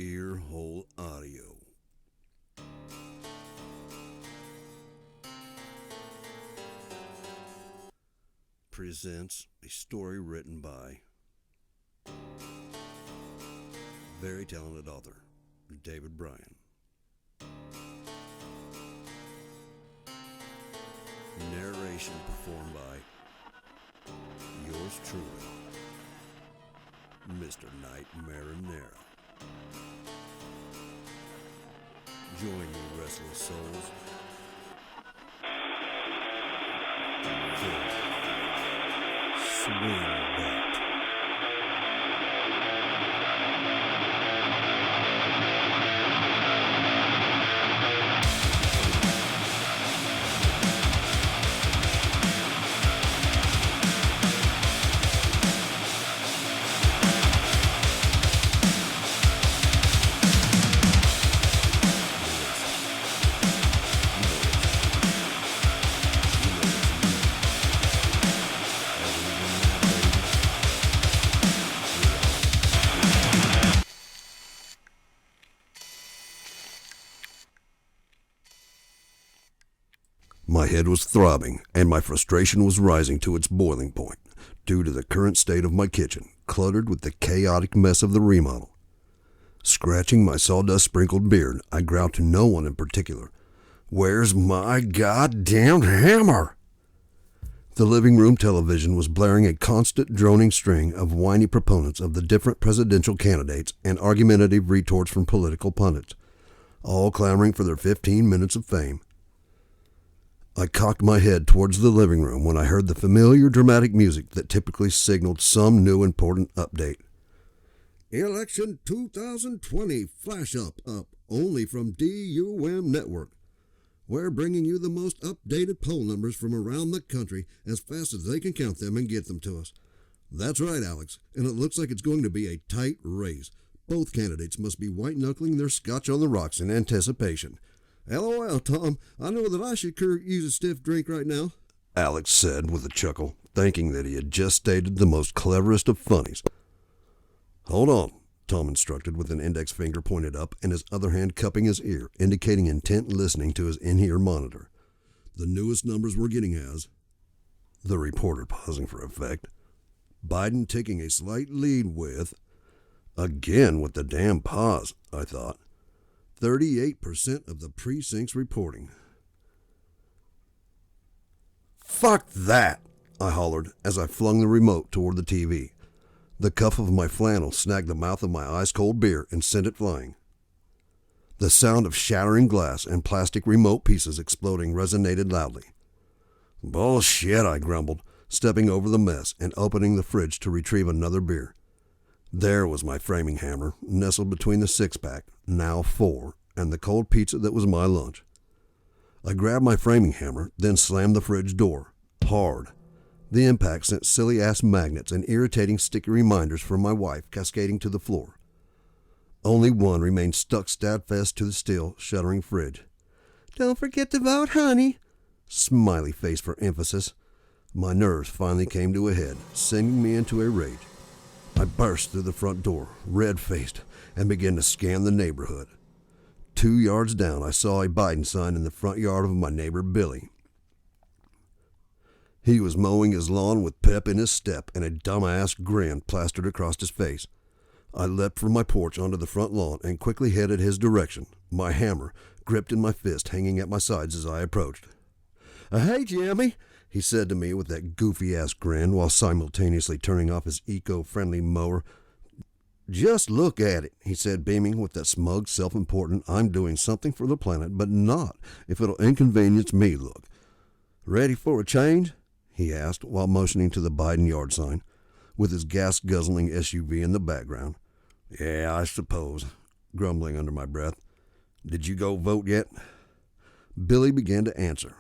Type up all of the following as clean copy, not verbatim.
Earhole Audio. Presents a story written by very talented author David Bryan. Narration performed by yours truly, Mr. Night Marinara. Join you restless souls for Swing Back. My head was throbbing, and my frustration was rising to its boiling point due to the current state of my kitchen, cluttered with the chaotic mess of the remodel. Scratching my sawdust-sprinkled beard, I growled to no one in particular, "Where's my goddamn hammer?" The living room television was blaring a constant droning string of whiny proponents of the different presidential candidates and argumentative retorts from political pundits, all clamoring for their 15 minutes of fame. I cocked my head towards the living room when I heard the familiar dramatic music that typically signaled some new important update. Election 2020 flash up, only from DUM Network. We're bringing you the most updated poll numbers from around the country as fast as they can count them and get them to us. That's right, Alex, and it looks like it's going to be a tight race. Both candidates must be white-knuckling their scotch on the rocks in anticipation. LOL, Tom, I know that I should use a stiff drink right now, Alex said with a chuckle, thinking that he had just stated the most cleverest of funnies. Hold on, Tom instructed with an index finger pointed up and his other hand cupping his ear, indicating intent listening to his in-ear monitor. The newest numbers we're getting has, the reporter pausing for effect, Biden taking a slight lead with, again with the damn pause, I thought, 38% of the precincts reporting. Fuck that, I hollered as I flung the remote toward the TV. The cuff of my flannel snagged the mouth of my ice-cold beer and sent it flying. The sound of shattering glass and plastic remote pieces exploding resonated loudly. Bullshit, I grumbled, stepping over the mess and opening the fridge to retrieve another beer. There was my framing hammer, nestled between the six-pack, now 4, and the cold pizza that was my lunch. I grabbed my framing hammer, then slammed the fridge door, hard. The impact sent silly-ass magnets and irritating sticky reminders from my wife cascading to the floor. Only one remained stuck steadfast to the still, shuddering fridge. "Don't forget to vote, honey." Smiley face for emphasis. My nerves finally came to a head, sending me into a rage. I burst through the front door, red-faced, and began to scan the neighborhood. 2 yards down, I saw a Biden sign in the front yard of my neighbor Billy. He was mowing his lawn with pep in his step and a dumbass grin plastered across his face. I leapt from my porch onto the front lawn and quickly headed his direction, my hammer gripped in my fist hanging at my sides as I approached. "Hey, Jimmy," he said to me with that goofy-ass grin while simultaneously turning off his eco-friendly mower. "Just look at it," he said, beaming with that smug, self-important, "I'm doing something for the planet, but not if it'll inconvenience me look. Ready for a change?" he asked while motioning to the Biden yard sign, with his gas-guzzling SUV in the background. "Yeah, I suppose," grumbling under my breath. "Did you go vote yet?" Billy began to answer.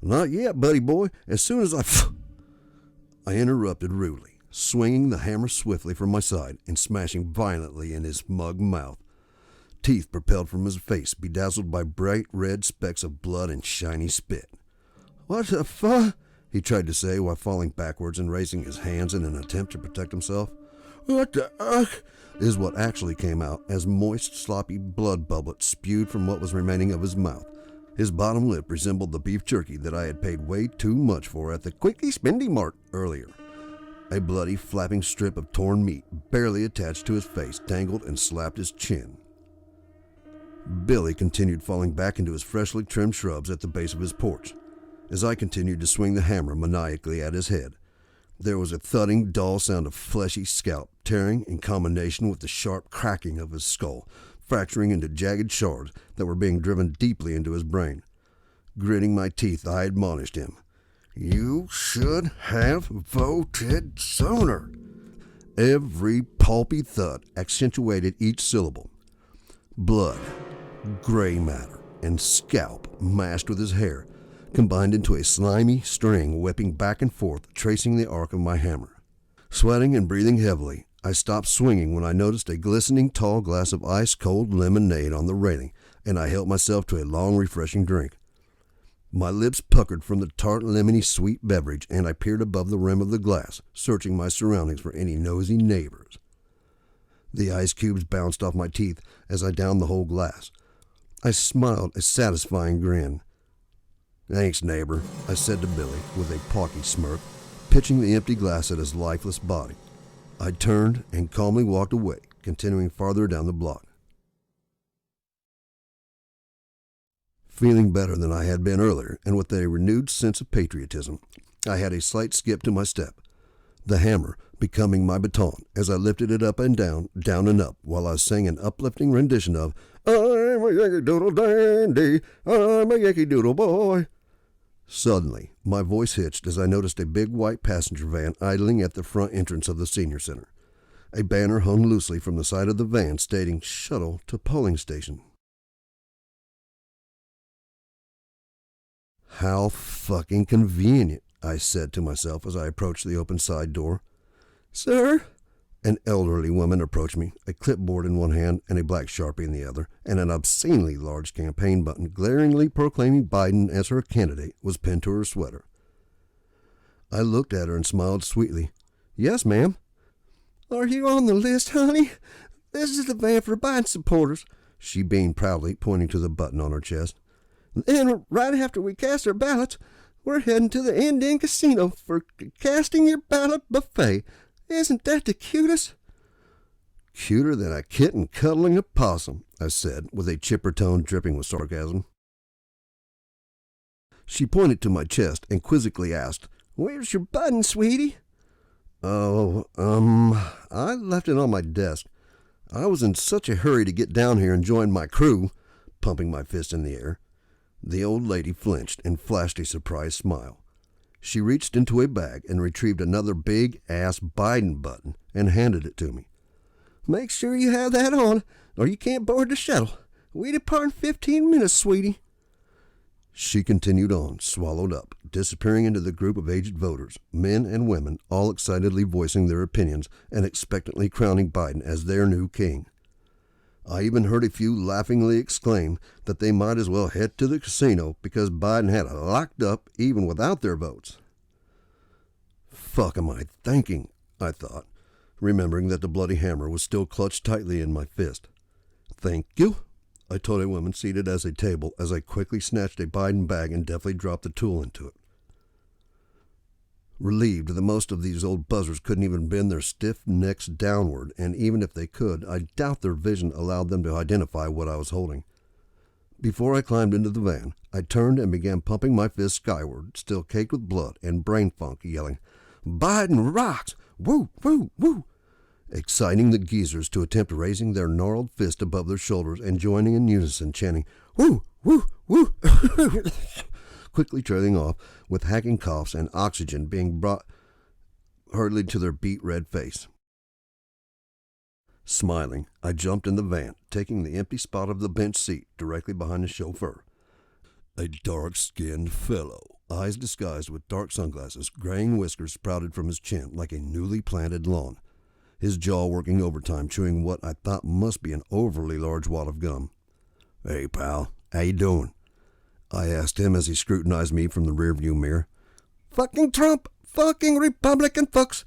"Not yet, buddy boy. As soon as I interrupted rudely, swinging the hammer swiftly from my side and smashing violently in his smug mouth. Teeth propelled from his face, bedazzled by bright red specks of blood and shiny spit. "What the fuck?" he tried to say while falling backwards and raising his hands in an attempt to protect himself. What the is what actually came out as moist, sloppy blood bubblets spewed from what was remaining of his mouth. His bottom lip resembled the beef jerky that I had paid way too much for at the Quickie Spendy Mart earlier. A bloody, flapping strip of torn meat, barely attached to his face, dangled and slapped his chin. Billy continued falling back into his freshly trimmed shrubs at the base of his porch, as I continued to swing the hammer maniacally at his head. There was a thudding, dull sound of fleshy scalp tearing in combination with the sharp cracking of his skull, fracturing into jagged shards that were being driven deeply into his brain. Gritting my teeth, I admonished him. "You should have voted sooner." Every pulpy thud accentuated each syllable. Blood, gray matter, and scalp mashed with his hair combined into a slimy string whipping back and forth, tracing the arc of my hammer. Sweating and breathing heavily, I stopped swinging when I noticed a glistening tall glass of ice-cold lemonade on the railing, and I helped myself to a long, refreshing drink. My lips puckered from the tart, lemony sweet beverage, and I peered above the rim of the glass, searching my surroundings for any nosy neighbors. The ice cubes bounced off my teeth as I downed the whole glass. I smiled a satisfying grin. "Thanks, neighbor," I said to Billy with a pawky smirk, pitching the empty glass at his lifeless body. I turned and calmly walked away, continuing farther down the block. Feeling better than I had been earlier, and with a renewed sense of patriotism, I had a slight skip to my step, the hammer becoming my baton as I lifted it up and down and up, while I sang an uplifting rendition of "I'm a Yankee Doodle Dandy, I'm a Yankee Doodle Boy." Suddenly, my voice hitched as I noticed a big white passenger van idling at the front entrance of the senior center. A banner hung loosely from the side of the van stating "Shuttle to Polling Station." "How fucking convenient," I said to myself as I approached the open side door. "Sir?" An elderly woman approached me, a clipboard in one hand and a black Sharpie in the other, and an obscenely large campaign button glaringly proclaiming Biden as her candidate was pinned to her sweater. I looked at her and smiled sweetly. "Yes, ma'am." "Are you on the list, honey? This is the van for Biden supporters," she beamed proudly, pointing to the button on her chest. "Then, right after we cast our ballots, we're heading to the Indian Casino for casting your ballot buffet. Isn't that the cutest?" "Cuter than a kitten cuddling a possum," I said, with a chipper tone dripping with sarcasm. She pointed to my chest and quizzically asked, "Where's your button, sweetie?" I left it on my desk. I was in such a hurry to get down here and join my crew," pumping my fist in the air. The old lady flinched and flashed a surprised smile. She reached into a bag and retrieved another big-ass Biden button and handed it to me. "Make sure you have that on, or you can't board the shuttle. We depart in 15 minutes, sweetie." She continued on, swallowed up, disappearing into the group of aged voters, men and women, all excitedly voicing their opinions and expectantly crowning Biden as their new king. I even heard a few laughingly exclaim that they might as well head to the casino because Biden had it locked up even without their votes. "Fuck am I thinking?" I thought, remembering that the bloody hammer was still clutched tightly in my fist. "Thank you," I told a woman seated at a table as I quickly snatched a Biden bag and deftly dropped the tool into it. Relieved that most of these old buzzers couldn't even bend their stiff necks downward, and even if they could, I doubt their vision allowed them to identify what I was holding. Before I climbed into the van, I turned and began pumping my fist skyward, still caked with blood and brain funk, yelling, "Biden rocks! Woo, woo, woo!" exciting the geezers to attempt raising their gnarled fist above their shoulders and joining in unison, chanting, "Woo, woo, woo!" quickly trailing off with hacking coughs and oxygen being brought hurriedly to their beet-red face. Smiling, I jumped in the van, taking the empty spot of the bench seat directly behind the chauffeur. A dark-skinned fellow, eyes disguised with dark sunglasses, graying whiskers sprouted from his chin like a newly planted lawn, his jaw working overtime, chewing what I thought must be an overly large wad of gum. "Hey, pal, how you doing?" I asked him as he scrutinized me from the rearview mirror. "Fucking Trump! Fucking Republican fucks!"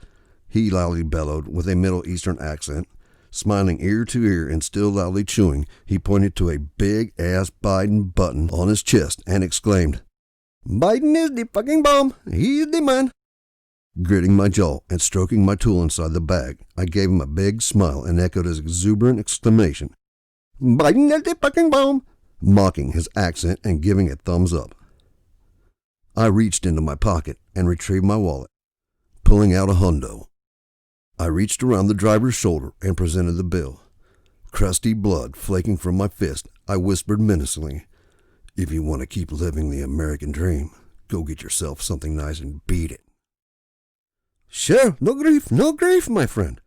he loudly bellowed with a Middle Eastern accent. Smiling ear to ear and still loudly chewing, he pointed to a big-ass Biden button on his chest and exclaimed, "Biden is the fucking bomb. He's the man." Gritting my jaw and stroking my tool inside the bag, I gave him a big smile and echoed his exuberant exclamation, "Biden is the fucking bomb," mocking his accent and giving a thumbs up. I reached into my pocket and retrieved my wallet, pulling out a hundo. I reached around the driver's shoulder and presented the bill. Crusty blood flaking from my fist, I whispered menacingly, "If you want to keep living the American dream, go get yourself something nice and beat it." "Sure, no grief, my friend."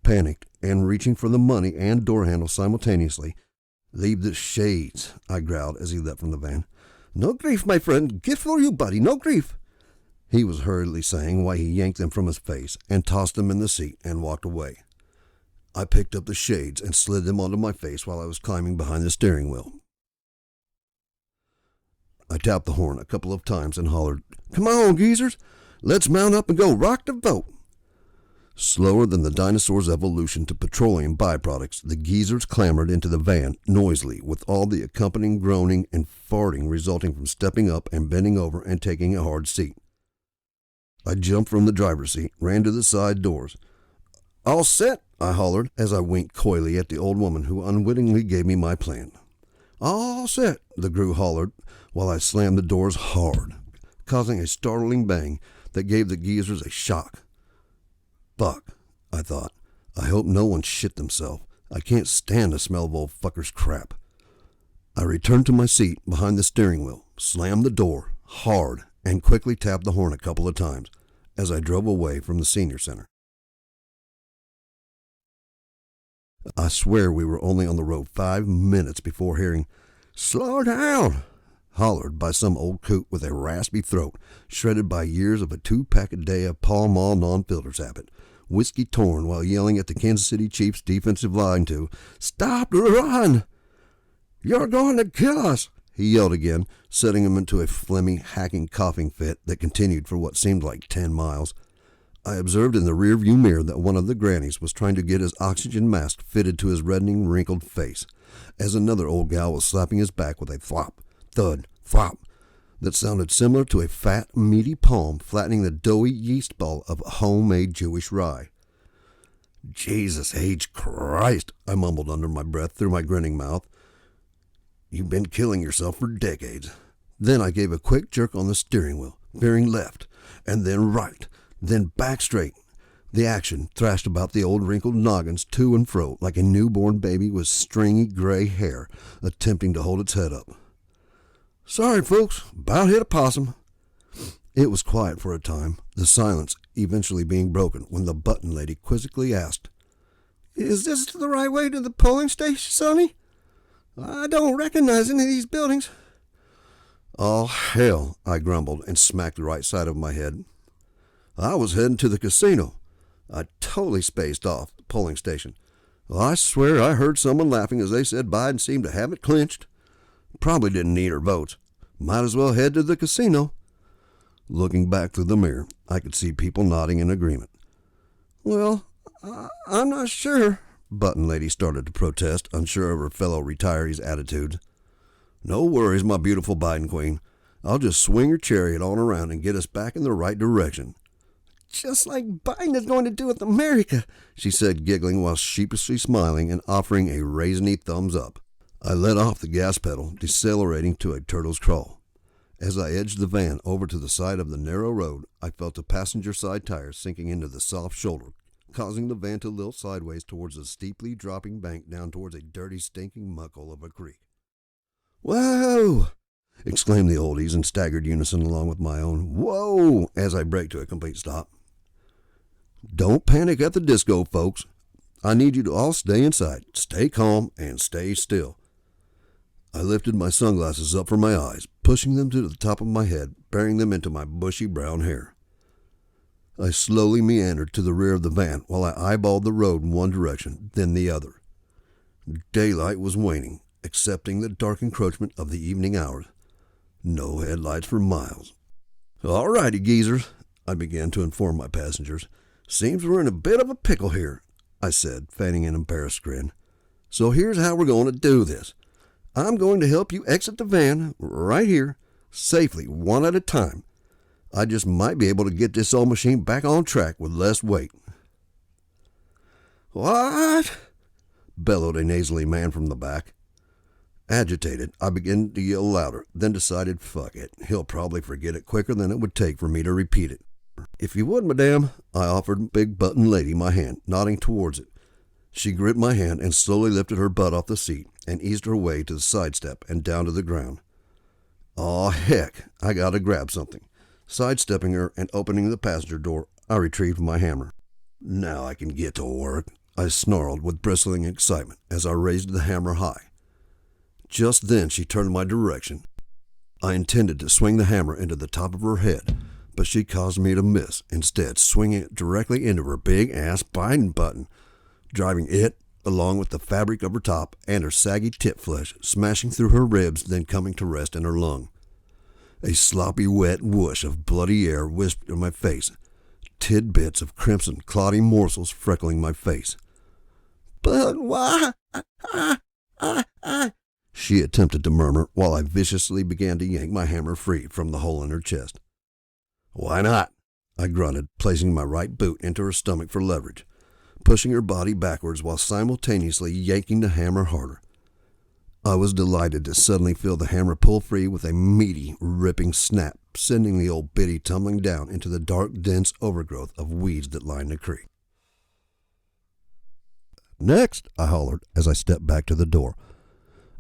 Panicked and reaching for the money and door handle simultaneously. "Leave the shades," I growled as he leapt from the van. "No grief, my friend. Gift for you, buddy. No grief," he was hurriedly saying while he yanked them from his face and tossed them in the seat and walked away. I picked up the shades and slid them onto my face while I was climbing behind the steering wheel. I tapped the horn a couple of times and hollered, "Come on, geezers. Let's mount up and go rock the boat." Slower than the dinosaur's evolution to petroleum byproducts, the geezers clambered into the van noisily, with all the accompanying groaning and farting resulting from stepping up and bending over and taking a hard seat. I jumped from the driver's seat, ran to the side doors. "All set," I hollered as I winked coyly at the old woman who unwittingly gave me my plan. "All set," the crew hollered while I slammed the doors hard, causing a startling bang that gave the geezers a shock. Fuck, I thought. I hope no one shit themselves. I can't stand the smell of old fucker's crap. I returned to my seat behind the steering wheel, slammed the door hard, and quickly tapped the horn a couple of times as I drove away from the senior center. I swear we were only on the road 5 minutes before hearing, "Slow down," hollered by some old coot with a raspy throat, shredded by years of a 2-pack a day of Pall Mall non-filters habit, whiskey torn while yelling at the Kansas City Chiefs defensive line to "Stop the run! You're going to kill us," he yelled again, setting him into a phlegmy, hacking coughing fit that continued for what seemed like 10 miles. I observed in the rearview mirror that one of the grannies was trying to get his oxygen mask fitted to his reddening, wrinkled face, as another old gal was slapping his back with a thwop, thud, thwop, that sounded similar to a fat, meaty palm flattening the doughy yeast ball of homemade Jewish rye. "Jesus H. Christ," I mumbled under my breath through my grinning mouth. "You've been killing yourself for decades." Then I gave a quick jerk on the steering wheel, veering left, and then right, then back straight. The action thrashed about the old wrinkled noggins to and fro like a newborn baby with stringy gray hair attempting to hold its head up. "Sorry, folks, about hit a possum." It was quiet for a time, the silence eventually being broken when the button lady quizzically asked, "Is this the right way to the polling station, Sonny? I don't recognize any of these buildings." "Oh, hell," I grumbled and smacked the right side of my head. "I was heading to the casino. I totally spaced off the polling station. I swear I heard someone laughing as they said Biden seemed to have it clinched. Probably didn't need her votes. Might as well head to the casino." Looking back through the mirror, I could see people nodding in agreement. "Well, I'm not sure," Button Lady started to protest, unsure of her fellow retirees' attitudes. "No worries, my beautiful Biden Queen. I'll just swing her chariot on around and get us back in the right direction." "Just like Biden is going to do with America," she said, giggling while sheepishly smiling and offering a raisiny thumbs up. I let off the gas pedal, decelerating to a turtle's crawl. As I edged the van over to the side of the narrow road, I felt the passenger side tires sinking into the soft shoulder, causing the van to lilt sideways towards a steeply dropping bank down towards a dirty, stinking muckhole of a creek. "Whoa!" exclaimed the oldies in staggered unison along with my own "whoa" as I braked to a complete stop. "Don't panic at the disco, folks. I need you to all stay inside, stay calm, and stay still." I lifted my sunglasses up from my eyes, pushing them to the top of my head, burying them into my bushy brown hair. I slowly meandered to the rear of the van while I eyeballed the road in one direction, then the other. Daylight was waning, accepting the dark encroachment of the evening hours. No headlights for miles. "All righty, geezers," I began to inform my passengers. "Seems we're in a bit of a pickle here," I said, feigning an embarrassed grin. "So here's how we're going to do this. I'm going to help you exit the van right here, safely, one at a time. I just might be able to get this old machine back on track with less weight." "What?" bellowed a nasally man from the back. Agitated, I began to yell louder, then decided, fuck it, he'll probably forget it quicker than it would take for me to repeat it. "If you would, madame," I offered big button lady my hand, nodding towards it. She gripped my hand and slowly lifted her butt off the seat and eased her way to the side step and down to the ground. Aw, heck, I gotta grab something. Sidestepping her and opening the passenger door, I retrieved my hammer. "Now I can get to work," I snarled with bristling excitement as I raised the hammer high. Just then she turned in my direction. I intended to swing the hammer into the top of her head, but she caused me to miss, instead swinging it directly into her big-ass Biden button, driving it, along with the fabric of her top and her saggy tit flesh, smashing through her ribs, then coming to rest in her lung. A sloppy, wet whoosh of bloody air whisked in my face, tidbits of crimson, clotty morsels freckling my face. "But why? She attempted to murmur while I viciously began to yank my hammer free from the hole in her chest. "Why not?" I grunted, placing my right boot into her stomach for leverage, pushing her body backwards while simultaneously yanking the hammer harder. I was delighted to suddenly feel the hammer pull free with a meaty, ripping snap, sending the old biddy tumbling down into the dark, dense overgrowth of weeds that lined the creek. "Next!" I hollered as I stepped back to the door.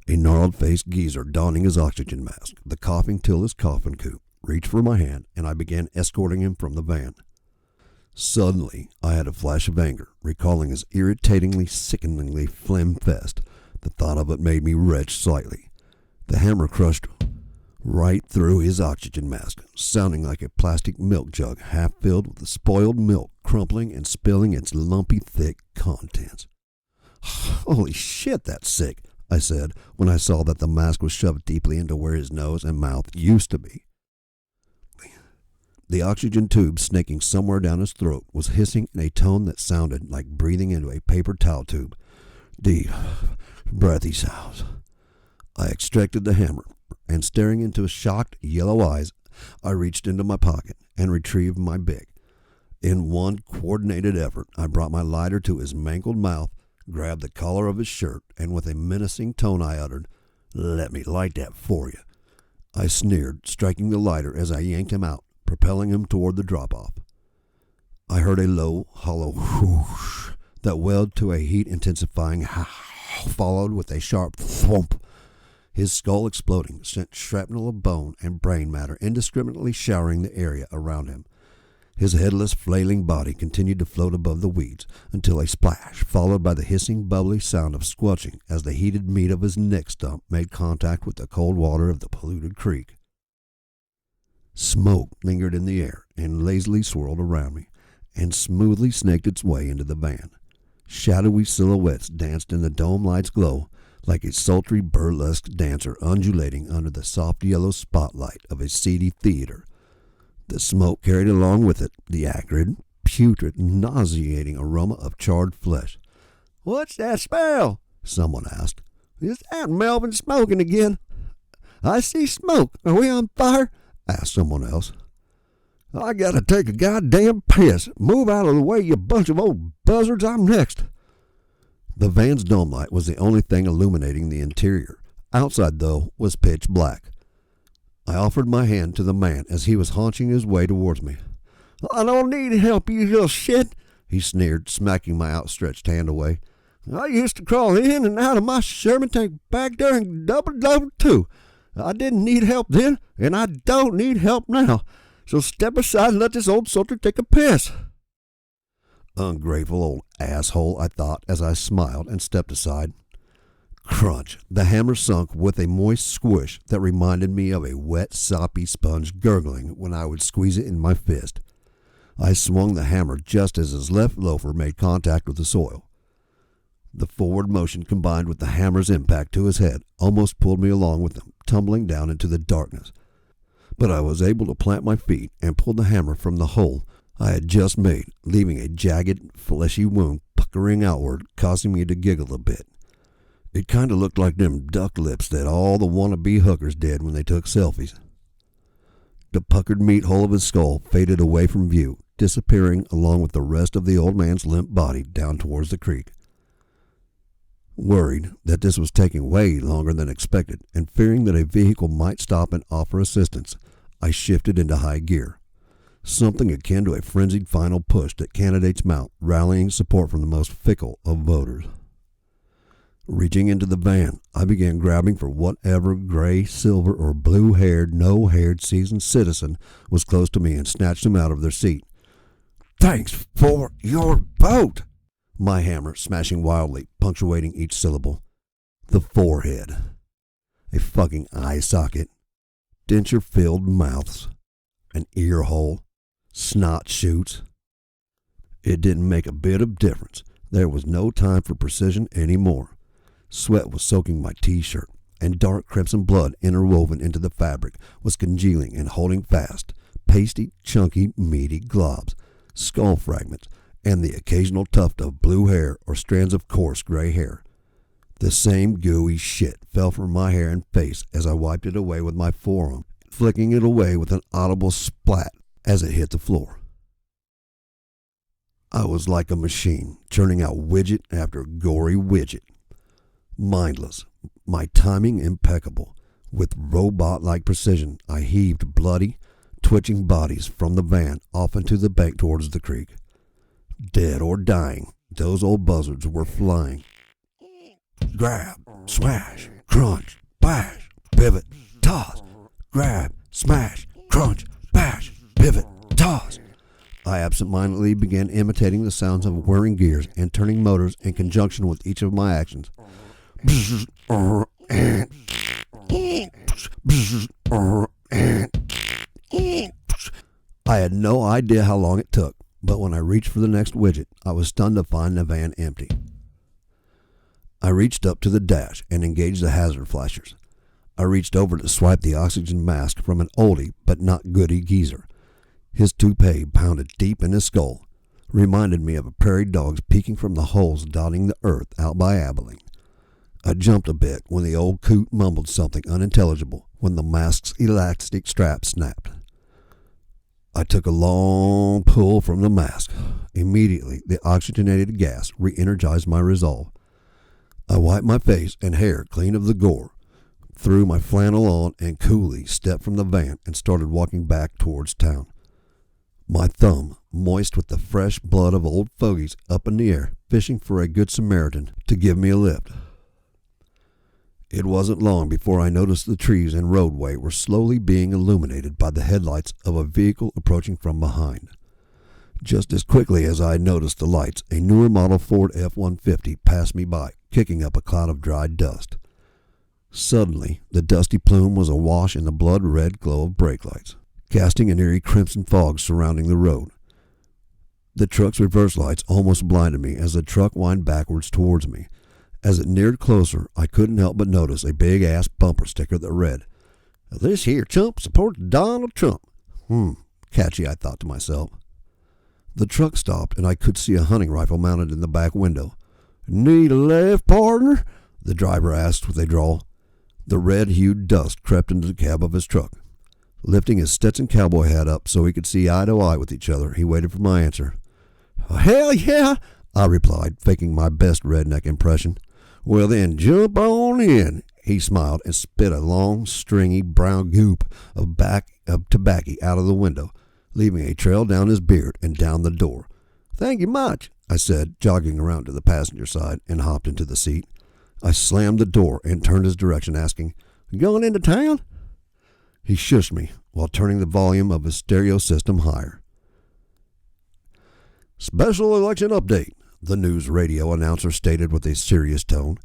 A gnarled-faced geezer donning his oxygen mask, the coughing till his coffin coop, reached for my hand, and I began escorting him from the van. Suddenly, I had a flash of anger, recalling his irritatingly, sickeningly phlegm-fest. The thought of it made me retch slightly. The hammer crushed right through his oxygen mask, sounding like a plastic milk jug half filled with the spoiled milk, crumpling and spilling its lumpy, thick contents. "Holy shit, that's sick," I said, when I saw that the mask was shoved deeply into where his nose and mouth used to be. The oxygen tube snaking somewhere down his throat was hissing in a tone that sounded like breathing into a paper towel tube. Deep, breathy sounds. I extracted the hammer, and staring into his shocked, yellow eyes, I reached into my pocket and retrieved my big. In one coordinated effort, I brought my lighter to his mangled mouth, grabbed the collar of his shirt, and with a menacing tone I uttered, "Let me light that for you." I sneered, striking the lighter as I yanked him out, propelling him toward the drop-off. I heard a low, hollow whoosh that welled to a heat-intensifying howl, followed with a sharp thwomp. His skull exploding sent shrapnel of bone and brain matter indiscriminately showering the area around him. His headless, flailing body continued to float above the weeds until a splash, followed by the hissing, bubbly sound of squelching as the heated meat of his neck stump made contact with the cold water of the polluted creek. Smoke lingered in the air and lazily swirled around me, and smoothly snaked its way into the van. Shadowy silhouettes danced in the dome light's glow like a sultry burlesque dancer undulating under the soft yellow spotlight of a seedy theater. The smoke carried along with it the acrid, putrid, nauseating aroma of charred flesh. "What's that smell?" someone asked. "Is that Melvin smoking again?" "I see smoke. Are we on fire?" asked someone else. "I gotta take a goddamn piss. Move out of the way, you bunch of old buzzards. I'm next." The van's dome light was the only thing illuminating the interior. Outside, though, was pitch black. I offered my hand to the man as he was haunching his way towards me. "I don't need help, you little shit," he sneered, smacking my outstretched hand away. "I used to crawl in and out of my Sherman tank back there and double too. I didn't need help then, and I don't need help now. So step aside and let this old soldier take a piss." Ungrateful old asshole, I thought as I smiled and stepped aside. Crunch! The hammer sunk with a moist squish that reminded me of a wet, soppy sponge gurgling when I would squeeze it in my fist. I swung the hammer just as his left loafer made contact with the soil. The forward motion combined with the hammer's impact to his head almost pulled me along with him, tumbling down into the darkness. But I was able to plant my feet and pull the hammer from the hole I had just made, leaving a jagged, fleshy wound puckering outward, causing me to giggle a bit. It kind of looked like them duck lips that all the wannabe hookers did when they took selfies. The puckered meat hole of his skull faded away from view, disappearing along with the rest of the old man's limp body down towards the creek. Worried that this was taking way longer than expected, and fearing that a vehicle might stop and offer assistance, I shifted into high gear. Something akin to a frenzied final push that candidates mount, rallying support from the most fickle of voters. Reaching into the van, I began grabbing for whatever gray, silver, or blue-haired, no-haired seasoned citizen was close to me and snatched them out of their seat. "Thanks for your boat!" My hammer smashing wildly, punctuating each syllable. The forehead. A fucking eye socket. Denture-filled mouths. An ear hole. Snot shoots. It didn't make a bit of difference. There was no time for precision anymore. Sweat was soaking my t-shirt, and dark crimson blood interwoven into the fabric was congealing and holding fast pasty, chunky, meaty globs, skull fragments, and the occasional tuft of blue hair or strands of coarse gray hair. The same gooey shit fell from my hair and face as I wiped it away with my forearm, flicking it away with an audible splat as it hit the floor. I was like a machine, churning out widget after gory widget. Mindless, my timing impeccable. With robot-like precision, I heaved bloody, twitching bodies from the van off into the bank towards the creek. Dead or dying, those old buzzards were flying. Grab, smash, crunch, bash, pivot, toss. Grab, smash, crunch, bash, pivot, toss. I absentmindedly began imitating the sounds of whirring gears and turning motors in conjunction with each of my actions. I had no idea how long it took, but when I reached for the next widget, I was stunned to find the van empty. I reached up to the dash and engaged the hazard flashers. I reached over to swipe the oxygen mask from an oldie but not goodie geezer. His toupee pounded deep in his skull, reminded me of a prairie dog's peeking from the holes dotting the earth out by Abilene. I jumped a bit when the old coot mumbled something unintelligible when the mask's elastic strap snapped. I took a long pull from the mask. Immediately, the oxygenated gas re-energized my resolve. I wiped my face and hair clean of the gore, threw my flannel on, and coolly stepped from the van and started walking back towards town. My thumb, moist with the fresh blood of old fogies, up in the air, fishing for a good Samaritan to give me a lift. It wasn't long before I noticed the trees and roadway were slowly being illuminated by the headlights of a vehicle approaching from behind. Just as quickly as I noticed the lights, a newer model Ford F-150 passed me by, kicking up a cloud of dried dust. Suddenly, the dusty plume was awash in the blood-red glow of brake lights, casting an eerie crimson fog surrounding the road. The truck's reverse lights almost blinded me as the truck whined backwards towards me. As it neared closer, I couldn't help but notice a big-ass bumper sticker that read, "This here chump supports Donald Trump." Catchy, I thought to myself. The truck stopped, and I could see a hunting rifle mounted in the back window. "Need a lift, partner?" the driver asked with a drawl. The red-hued dust crept into the cab of his truck. Lifting his Stetson cowboy hat up so we could see eye to eye with each other, he waited for my answer. "Hell yeah," I replied, faking my best redneck impression. "Well then, jump on in." He smiled and spit a long, stringy, brown goop of tobacco out of the window, leaving a trail down his beard and down the door. "Thank you much," I said, jogging around to the passenger side and hopped into the seat. I slammed the door and turned his direction, asking, "Going into town?" He shushed me while turning the volume of his stereo system higher. "Special election update," the news radio announcer stated with a serious tone,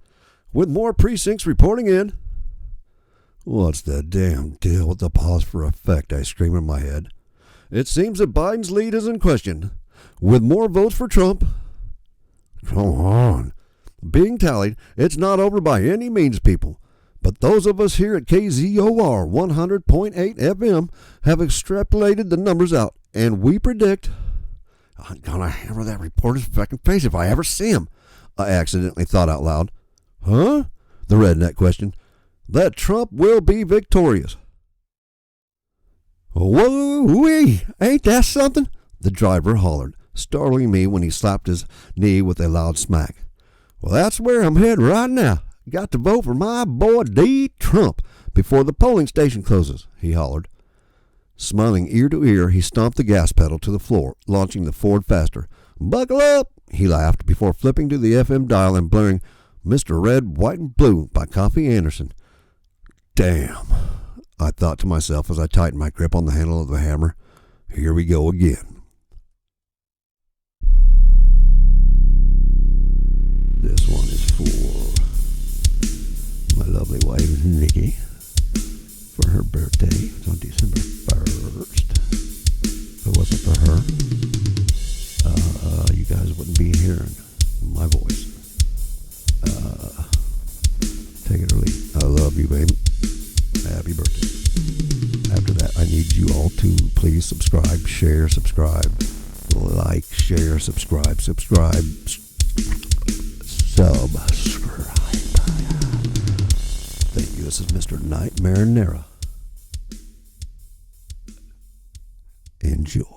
"with more precincts reporting in." "What's the damn deal with the pause for effect?" I screamed in my head. "It seems that Biden's lead is in question, with more votes for Trump." "Come on. Being tallied, it's not over by any means, people. But those of us here at KZOR 100.8 FM have extrapolated the numbers out, and we predict..." I'm gonna hammer that reporter's fucking face if I ever see him, I accidentally thought out loud. Huh? The redneck questioned. That Trump will be victorious. Whoa-wee, ain't that something? The driver hollered, startling me when he slapped his knee with a loud smack. Well, that's where I'm heading right now. Got to vote for my boy D. Trump before the polling station closes, he hollered. Smiling ear to ear, he stomped the gas pedal to the floor, launching the Ford faster. Buckle up, he laughed before flipping to the FM dial and blaring Mr. Red, White, and Blue by Coffee Anderson. Damn, I thought to myself as I tightened my grip on the handle of the hammer. Here we go again. This one is for my lovely wife, Nikki, for her birthday on December 1st. If it wasn't for her, you guys wouldn't be hearing my voice. Take it or leave. I love you, baby. Happy birthday. After that, I need you all to please subscribe, share, subscribe, like, share, subscribe. Thank you. This is Mr. Nightmare Nera. Enjoy.